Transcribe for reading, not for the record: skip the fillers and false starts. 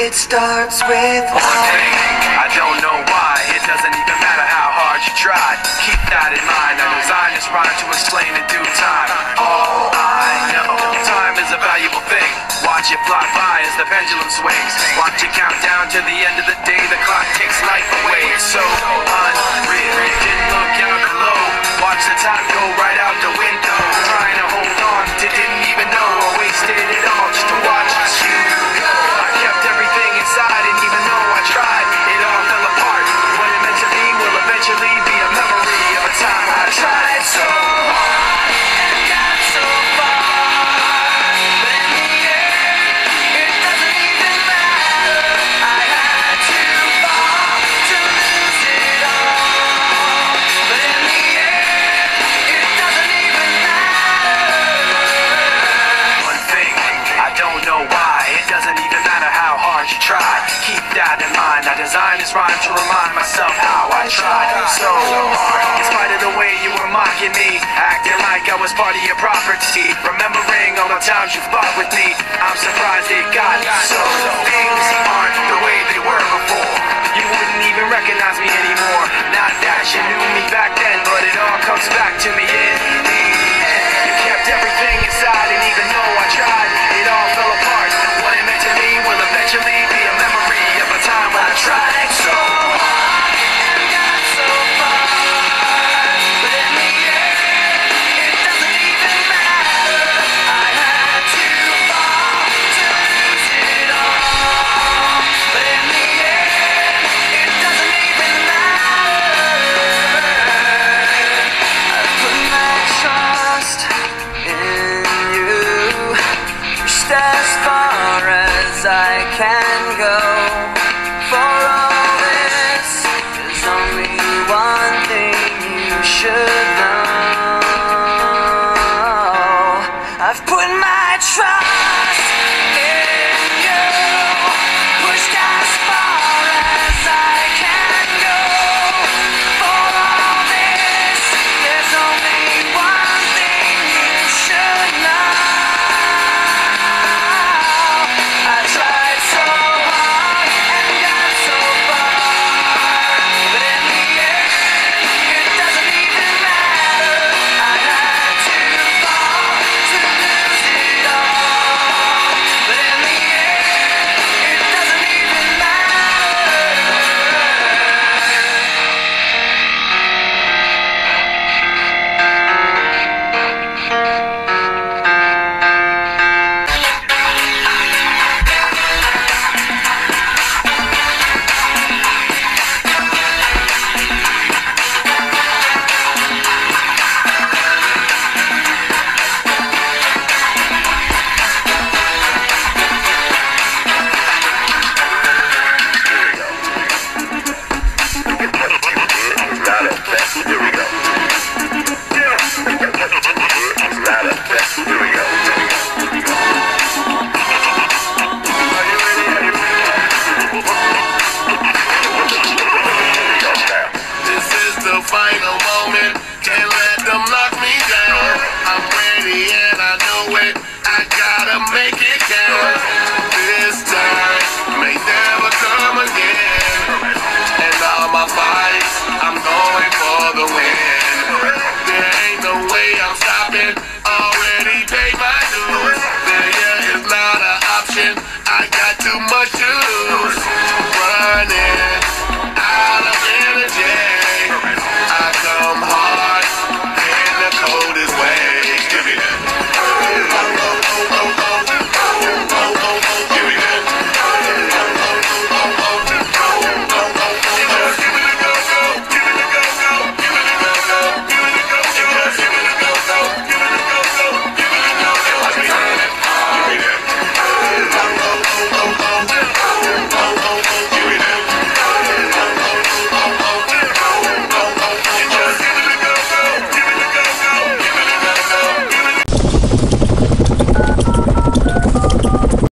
It starts with one thing. I don't know why. It doesn't even matter how hard you try. Keep that in mind. I designed this rhyme to explain in due time. All I know, time is a valuable thing. Watch it fly by as the pendulum swings. Watch it count down to the end of the day. The clock takes life away. It's so unreal. Didn't look out below. Watch the time go right out the window. Trying to hold on to didn't even know I wasted it all just to watch you go. I kept everything inside, and even though I tried, it all fell apart. What it meant to me will eventually be a memory of a time I tried so hard and got so far. But in the end, it doesn't even matter. I had to fall to lose it all. But in the end, it doesn't even matter. One thing, I don't know why. It doesn't even matter how hard you try. Keep that in mind. I designed this rhyme to remind myself how I tried so hard. In spite of the way you were mocking me, acting like I was part of your property, remembering all the times you fought with me, I'm surprised it got so. Things aren't the way they were before. You wouldn't even recognize me anymore. Not that you knew me back then, but it all comes back to me in the end. You kept everything inside, and even though I tried, it all fell apart. What it meant to me will eventually be a memory of a time when I tried so hard and got so far. But in the end, it doesn't even matter. I had to fall to lose it all. But in the end, it doesn't even matter. I put my trust in you. Pushed as far as I can go. For all this, there's only one thing you should know. I've put my trust in you. Pushed as far as I can go. For all this, there's only one thing you should know. I tried so hard and got so far, but in the end, it doesn't even matter. I had to fall to lose it all, but in the end, it doesn't even matter. This is the final moment. Can't let them knock me down. I'm ready and I know it. I gotta make it count. This time may never come again. And all my fights, I'm going for the win. There ain't no way I'm stopping.